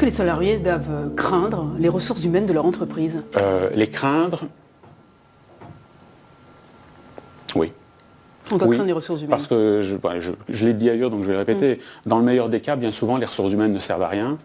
que les salariés doivent craindre les ressources humaines de leur entreprise? Les craindre? Oui. On doit craindre les ressources humaines. Parce que, je l'ai dit ailleurs, donc je vais le répéter, dans le meilleur des cas, bien souvent, les ressources humaines ne servent à rien.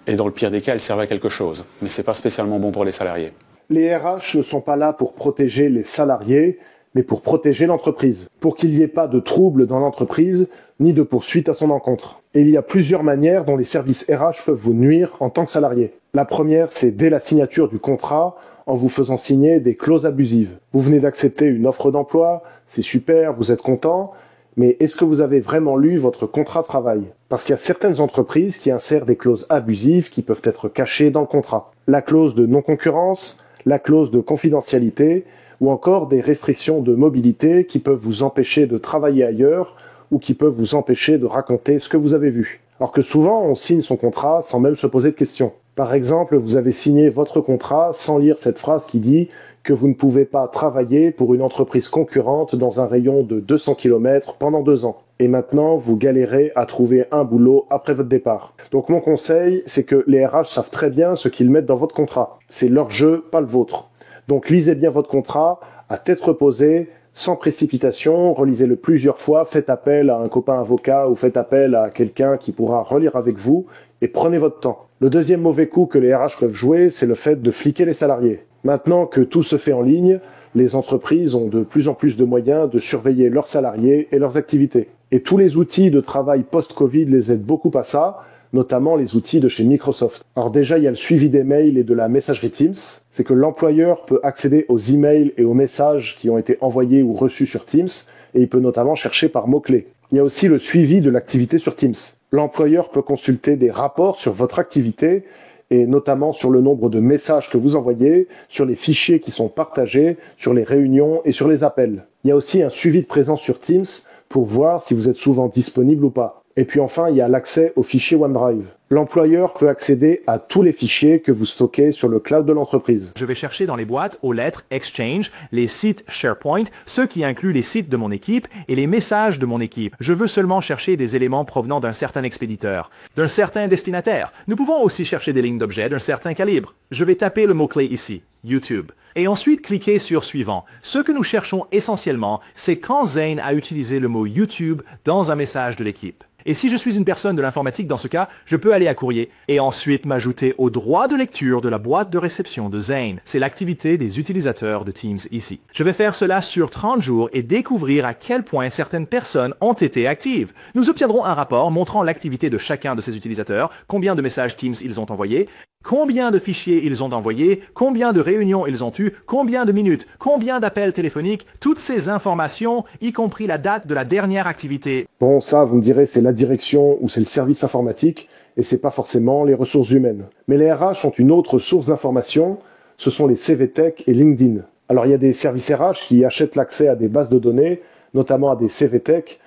Et dans le pire des cas, elles servent à quelque chose. Mais ce n'est pas spécialement bon pour les salariés. Les RH ne sont pas là pour protéger les salariés, mais pour protéger l'entreprise. Pour qu'il n'y ait pas de troubles dans l'entreprise, ni de poursuites à son encontre. Et il y a plusieurs manières dont les services RH peuvent vous nuire en tant que salarié. La première, c'est dès la signature du contrat, en vous faisant signer des clauses abusives. Vous venez d'accepter une offre d'emploi, c'est super, vous êtes content, mais est-ce que vous avez vraiment lu votre contrat de travail? Parce qu'il y a certaines entreprises qui insèrent des clauses abusives qui peuvent être cachées dans le contrat. La clause de non-concurrence, la clause de confidentialité, ou encore des restrictions de mobilité qui peuvent vous empêcher de travailler ailleurs ou qui peuvent vous empêcher de raconter ce que vous avez vu. Alors que souvent, on signe son contrat sans même se poser de questions. Par exemple, vous avez signé votre contrat sans lire cette phrase qui dit que vous ne pouvez pas travailler pour une entreprise concurrente dans un rayon de 200 km pendant 2 ans. Et maintenant, vous galérez à trouver un boulot après votre départ. Donc mon conseil, c'est que les RH savent très bien ce qu'ils mettent dans votre contrat. C'est leur jeu, pas le vôtre. Donc lisez bien votre contrat à tête reposée, sans précipitation, relisez-le plusieurs fois, faites appel à un copain avocat ou faites appel à quelqu'un qui pourra relire avec vous et prenez votre temps. Le deuxième mauvais coup que les RH peuvent jouer, c'est le fait de fliquer les salariés. Maintenant que tout se fait en ligne, les entreprises ont de plus en plus de moyens de surveiller leurs salariés et leurs activités. Et tous les outils de travail post-Covid les aident beaucoup à ça, notamment les outils de chez Microsoft. Alors déjà, il y a le suivi des mails et de la messagerie Teams. C'est que l'employeur peut accéder aux emails et aux messages qui ont été envoyés ou reçus sur Teams, et il peut notamment chercher par mots-clés. Il y a aussi le suivi de l'activité sur Teams. L'employeur peut consulter des rapports sur votre activité, et notamment sur le nombre de messages que vous envoyez, sur les fichiers qui sont partagés, sur les réunions et sur les appels. Il y a aussi un suivi de présence sur Teams pour voir si vous êtes souvent disponible ou pas. Et puis enfin, il y a l'accès aux fichiers OneDrive. L'employeur peut accéder à tous les fichiers que vous stockez sur le cloud de l'entreprise. Je vais chercher dans les boîtes aux lettres Exchange, les sites SharePoint, ceux qui incluent les sites de mon équipe et les messages de mon équipe. Je veux seulement chercher des éléments provenant d'un certain expéditeur, d'un certain destinataire. Nous pouvons aussi chercher des lignes d'objets d'un certain calibre. Je vais taper le mot-clé ici, YouTube. Et ensuite cliquer sur Suivant. Ce que nous cherchons essentiellement, c'est quand Zane a utilisé le mot YouTube dans un message de l'équipe. Et si je suis une personne de l'informatique dans ce cas, je peux aller à Courrier et ensuite m'ajouter au droit de lecture de la boîte de réception de Zane. C'est l'activité des utilisateurs de Teams ici. Je vais faire cela sur 30 jours et découvrir à quel point certaines personnes ont été actives. Nous obtiendrons un rapport montrant l'activité de chacun de ces utilisateurs, combien de messages Teams ils ont envoyés, combien de fichiers ils ont envoyés, combien de réunions ils ont eues, combien de minutes, combien d'appels téléphoniques, toutes ces informations, y compris la date de la dernière activité. Bon, ça, vous me direz, c'est la direction ou c'est le service informatique, et c'est pas forcément les ressources humaines. Mais les RH ont une autre source d'information, ce sont les CVTech et LinkedIn. Alors il y a des services RH qui achètent l'accès à des bases de données, notamment à des CVTech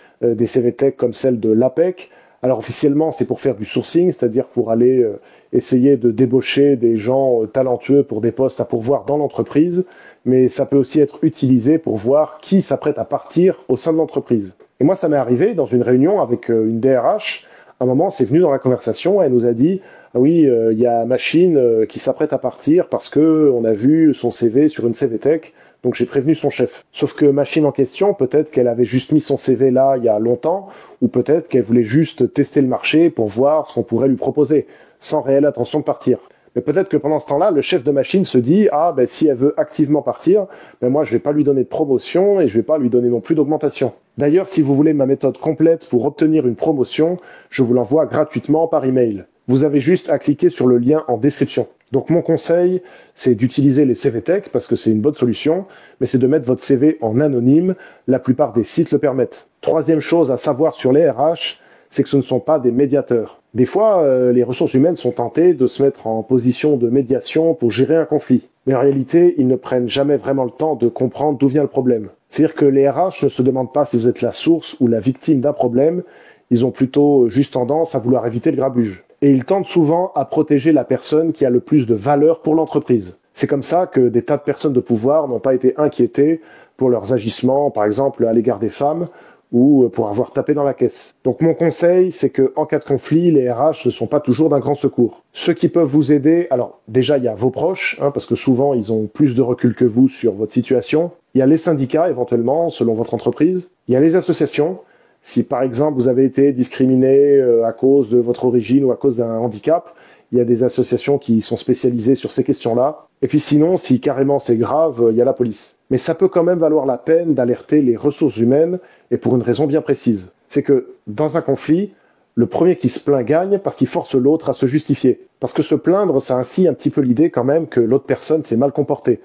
comme celle de l'APEC. Alors officiellement, c'est pour faire du sourcing, c'est-à-dire pour aller essayer de débaucher des gens talentueux pour des postes à pourvoir dans l'entreprise, mais ça peut aussi être utilisé pour voir qui s'apprête à partir au sein de l'entreprise. Et moi, ça m'est arrivé dans une réunion avec une DRH. À un moment, c'est venu dans la conversation, elle nous a dit « Ah oui, il y a Machine qui s'apprête à partir parce que on a vu son CV sur une CVTech. » Donc j'ai prévenu son chef. Sauf que Machine en question, peut-être qu'elle avait juste mis son CV là il y a longtemps, ou peut-être qu'elle voulait juste tester le marché pour voir ce qu'on pourrait lui proposer, sans réelle intention de partir. Mais peut-être que pendant ce temps-là, le chef de Machine se dit « Ah, ben si elle veut activement partir, ben moi je vais pas lui donner de promotion et je vais pas lui donner non plus d'augmentation. » D'ailleurs, si vous voulez ma méthode complète pour obtenir une promotion, je vous l'envoie gratuitement par email. Vous avez juste à cliquer sur le lien en description. Donc mon conseil, c'est d'utiliser les CVTech parce que c'est une bonne solution, mais c'est de mettre votre CV en anonyme, la plupart des sites le permettent. Troisième chose à savoir sur les RH, c'est que ce ne sont pas des médiateurs. Des fois, les ressources humaines sont tentées de se mettre en position de médiation pour gérer un conflit. Mais en réalité, ils ne prennent jamais vraiment le temps de comprendre d'où vient le problème. C'est-à-dire que les RH ne se demandent pas si vous êtes la source ou la victime d'un problème, ils ont plutôt juste tendance à vouloir éviter le grabuge. Et ils tendent souvent à protéger la personne qui a le plus de valeur pour l'entreprise. C'est comme ça que des tas de personnes de pouvoir n'ont pas été inquiétées pour leurs agissements, par exemple à l'égard des femmes, ou pour avoir tapé dans la caisse. Donc mon conseil, c'est que en cas de conflit, les RH ne sont pas toujours d'un grand secours. Ceux qui peuvent vous aider, alors déjà il y a vos proches, parce que souvent ils ont plus de recul que vous sur votre situation. Il y a les syndicats éventuellement, selon votre entreprise. Il y a les associations. Si par exemple vous avez été discriminé à cause de votre origine ou à cause d'un handicap, il y a des associations qui sont spécialisées sur ces questions-là. Et puis sinon, si carrément c'est grave, il y a la police. Mais ça peut quand même valoir la peine d'alerter les ressources humaines, et pour une raison bien précise. C'est que dans un conflit, le premier qui se plaint gagne parce qu'il force l'autre à se justifier. Parce que se plaindre, ça incite un petit peu l'idée quand même que l'autre personne s'est mal comportée.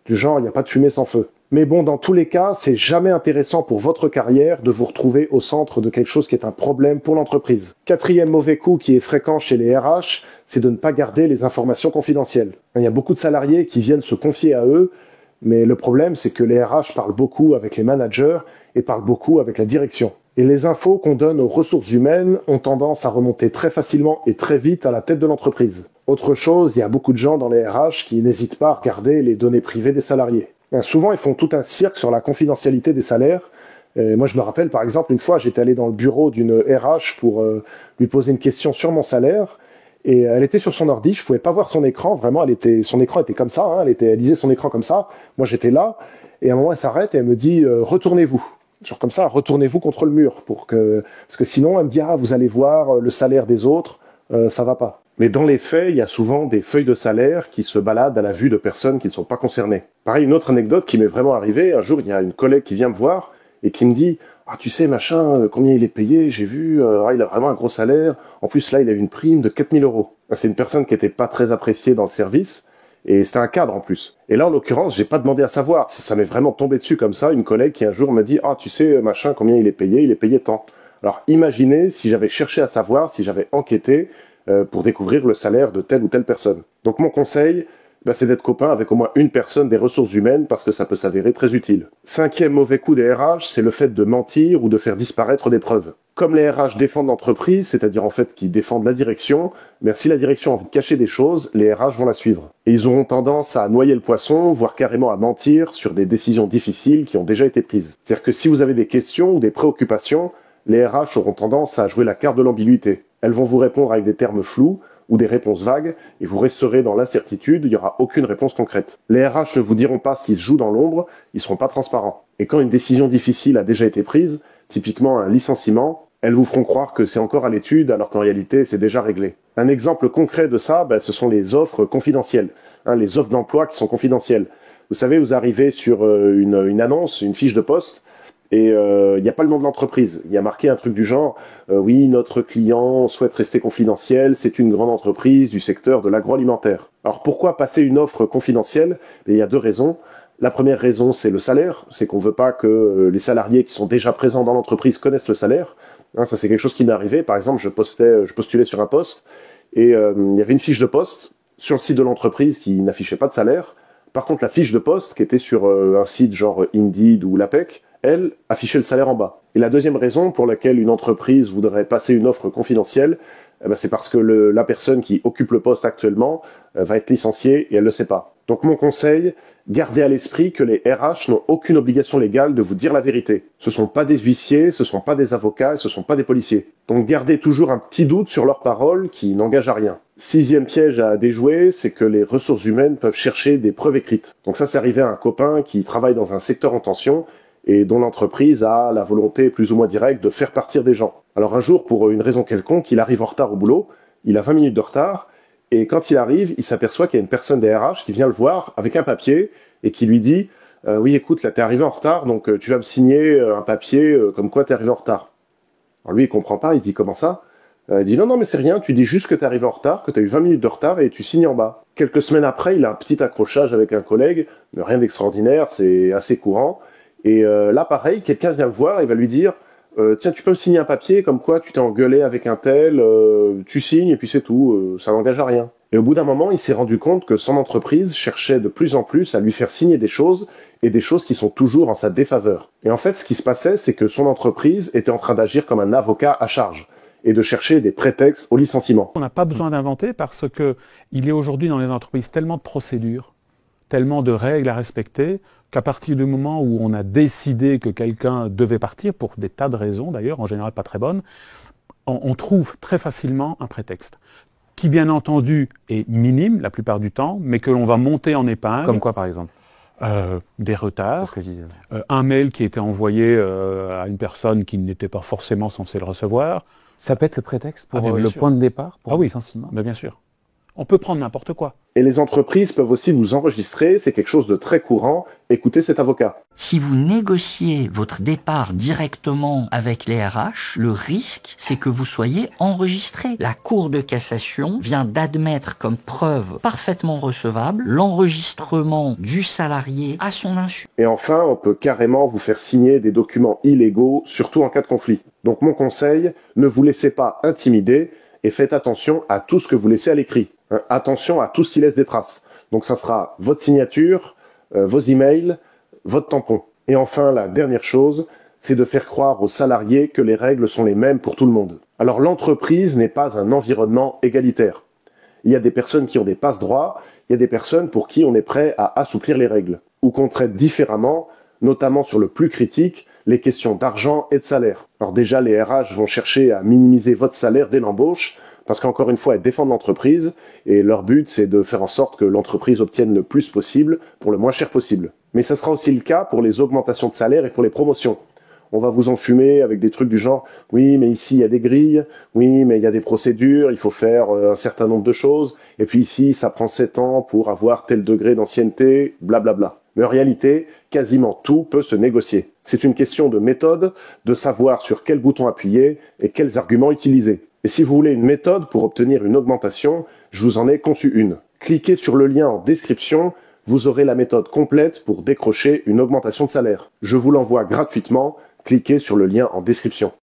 Du genre, il n'y a pas de fumée sans feu. Mais bon, dans tous les cas, c'est jamais intéressant pour votre carrière de vous retrouver au centre de quelque chose qui est un problème pour l'entreprise. Quatrième mauvais coup qui est fréquent chez les RH, c'est de ne pas garder les informations confidentielles. Il y a beaucoup de salariés qui viennent se confier à eux, mais le problème, c'est que les RH parlent beaucoup avec les managers et parlent beaucoup avec la direction. Et les infos qu'on donne aux ressources humaines ont tendance à remonter très facilement et très vite à la tête de l'entreprise. Autre chose, il y a beaucoup de gens dans les RH qui n'hésitent pas à regarder les données privées des salariés. Souvent, ils font tout un cirque sur la confidentialité des salaires. Moi, je me rappelle, par exemple, une fois, j'étais allé dans le bureau d'une RH pour lui poser une question sur mon salaire. Et elle était sur son ordi, je pouvais pas voir son écran, vraiment, son écran était comme ça, elle lisait son écran comme ça. Moi, j'étais là, et à un moment, elle s'arrête et elle me dit « Retournez-vous ». Genre comme ça, retournez-vous contre le mur, parce que sinon, elle me dit « Ah, vous allez voir le salaire des autres, ça va pas ». Mais dans les faits, il y a souvent des feuilles de salaire qui se baladent à la vue de personnes qui ne sont pas concernées. Pareil, une autre anecdote qui m'est vraiment arrivée, un jour, il y a une collègue qui vient me voir et qui me dit « Ah, tu sais, machin, combien il est payé, j'ai vu, il a vraiment un gros salaire. En plus, là, il a eu une prime de 4 000 €. C'est une personne qui était pas très appréciée dans le service, et c'était un cadre en plus. Et là, en l'occurrence, j'ai pas demandé à savoir. Ça m'est vraiment tombé dessus comme ça, une collègue qui un jour m'a dit « Ah, tu sais, machin, combien il est payé tant. » Alors, imaginez si j'avais cherché à savoir, si j'avais enquêté, pour découvrir le salaire de telle ou telle personne. Donc mon conseil, c'est d'être copain avec au moins une personne des ressources humaines parce que ça peut s'avérer très utile. Cinquième mauvais coup des RH, c'est le fait de mentir ou de faire disparaître des preuves. Comme les RH défendent l'entreprise, c'est-à-dire en fait qu'ils défendent la direction, mais si la direction a envie de cacher des choses, les RH vont la suivre. Et ils auront tendance à noyer le poisson, voire carrément à mentir sur des décisions difficiles qui ont déjà été prises. C'est-à-dire que si vous avez des questions ou des préoccupations, les RH auront tendance à jouer la carte de l'ambiguïté. Elles vont vous répondre avec des termes flous ou des réponses vagues, et vous resterez dans l'incertitude, il n'y aura aucune réponse concrète. Les RH ne vous diront pas s'ils se jouent dans l'ombre, ils ne seront pas transparents. Et quand une décision difficile a déjà été prise, typiquement un licenciement, elles vous feront croire que c'est encore à l'étude, alors qu'en réalité, c'est déjà réglé. Un exemple concret de ça, ce sont les offres confidentielles, les offres d'emploi qui sont confidentielles. Vous savez, vous arrivez sur une annonce, une fiche de poste, et il n'y a pas le nom de l'entreprise. Il y a marqué un truc du genre oui, notre client souhaite rester confidentiel, c'est une grande entreprise du secteur de l'agroalimentaire. Alors pourquoi passer une offre confidentielle? Il y a deux raisons. La première raison, c'est le salaire. C'est qu'on veut pas que les salariés qui sont déjà présents dans l'entreprise connaissent le salaire. Ça, c'est quelque chose qui m'est arrivé. Par exemple, je postulais sur un poste et il y avait une fiche de poste sur le site de l'entreprise qui n'affichait pas de salaire. Par contre, la fiche de poste qui était sur un site genre Indeed ou l'APEC, elle, affichait le salaire en bas. Et la deuxième raison pour laquelle une entreprise voudrait passer une offre confidentielle, c'est parce que la personne qui occupe le poste actuellement va être licenciée et elle ne le sait pas. Donc mon conseil, gardez à l'esprit que les RH n'ont aucune obligation légale de vous dire la vérité. Ce ne sont pas des huissiers, ce ne sont pas des avocats, ce ne sont pas des policiers. Donc gardez toujours un petit doute sur leurs paroles qui n'engagent à rien. Sixième piège à déjouer, c'est que les ressources humaines peuvent chercher des preuves écrites. Donc ça, c'est arrivé à un copain qui travaille dans un secteur en tension et dont l'entreprise a la volonté plus ou moins directe de faire partir des gens. Alors un jour, pour une raison quelconque, il arrive en retard au boulot, il a 20 minutes de retard, et quand il arrive, il s'aperçoit qu'il y a une personne des RH qui vient le voir avec un papier et qui lui dit « Oui, écoute, là, t'es arrivé en retard, donc tu vas me signer un papier comme quoi t'es arrivé en retard. » Alors lui, il comprend pas, il dit « Comment ça ?» Il dit « Non, mais c'est rien, tu dis juste que t'es arrivé en retard, que t'as eu 20 minutes de retard et tu signes en bas. » Quelques semaines après, il a un petit accrochage avec un collègue, mais rien d'extraordinaire, c'est assez courant. Et là, pareil, quelqu'un vient le voir et va lui dire « Tiens, tu peux me signer un papier comme quoi tu t'es engueulé avec un tel, tu signes et puis c'est tout, ça n'engage à rien. » Et au bout d'un moment, il s'est rendu compte que son entreprise cherchait de plus en plus à lui faire signer des choses, et des choses qui sont toujours en sa défaveur. Et en fait, ce qui se passait, c'est que son entreprise était en train d'agir comme un avocat à charge, et de chercher des prétextes au licenciement. On n'a pas besoin d'inventer parce que il y a aujourd'hui dans les entreprises tellement de procédures, tellement de règles à respecter qu'à partir du moment où on a décidé que quelqu'un devait partir, pour des tas de raisons d'ailleurs, en général pas très bonnes, on trouve très facilement un prétexte, qui bien entendu est minime la plupart du temps, mais que l'on va monter en épingle. Comme quoi par exemple? Des retards, C'est ce que je disais. un mail qui a été envoyé à une personne qui n'était pas forcément censée le recevoir. Ça peut être le prétexte pour bien le sûr. point de départ pour Ah un oui, licenciement. bien sûr. On peut prendre n'importe quoi. Et les entreprises peuvent aussi vous enregistrer, c'est quelque chose de très courant. Écoutez cet avocat. Si vous négociez votre départ directement avec les RH, le risque, c'est que vous soyez enregistré. La Cour de cassation vient d'admettre comme preuve parfaitement recevable l'enregistrement du salarié à son insu. Et enfin, on peut carrément vous faire signer des documents illégaux, surtout en cas de conflit. Donc mon conseil, ne vous laissez pas intimider et faites attention à tout ce que vous laissez à l'écrit. Attention à tout ce qui laisse des traces. Donc ça sera votre signature, vos emails, votre tampon. Et enfin, la dernière chose, c'est de faire croire aux salariés que les règles sont les mêmes pour tout le monde. Alors l'entreprise n'est pas un environnement égalitaire. Il y a des personnes qui ont des passe-droits, il y a des personnes pour qui on est prêt à assouplir les règles, ou qu'on traite différemment, notamment sur le plus critique, les questions d'argent et de salaire. Alors déjà, les RH vont chercher à minimiser votre salaire dès l'embauche, parce qu'encore une fois, elles défendent l'entreprise, et leur but, c'est de faire en sorte que l'entreprise obtienne le plus possible, pour le moins cher possible. Mais ça sera aussi le cas pour les augmentations de salaire et pour les promotions. On va vous enfumer avec des trucs du genre « oui, mais ici, il y a des grilles, oui, mais il y a des procédures, il faut faire un certain nombre de choses, et puis ici, ça prend 7 ans pour avoir tel degré d'ancienneté, blablabla. » Mais en réalité, quasiment tout peut se négocier. C'est une question de méthode, de savoir sur quel bouton appuyer et quels arguments utiliser. Et si vous voulez une méthode pour obtenir une augmentation, je vous en ai conçu une. Cliquez sur le lien en description, vous aurez la méthode complète pour décrocher une augmentation de salaire. Je vous l'envoie gratuitement, cliquez sur le lien en description.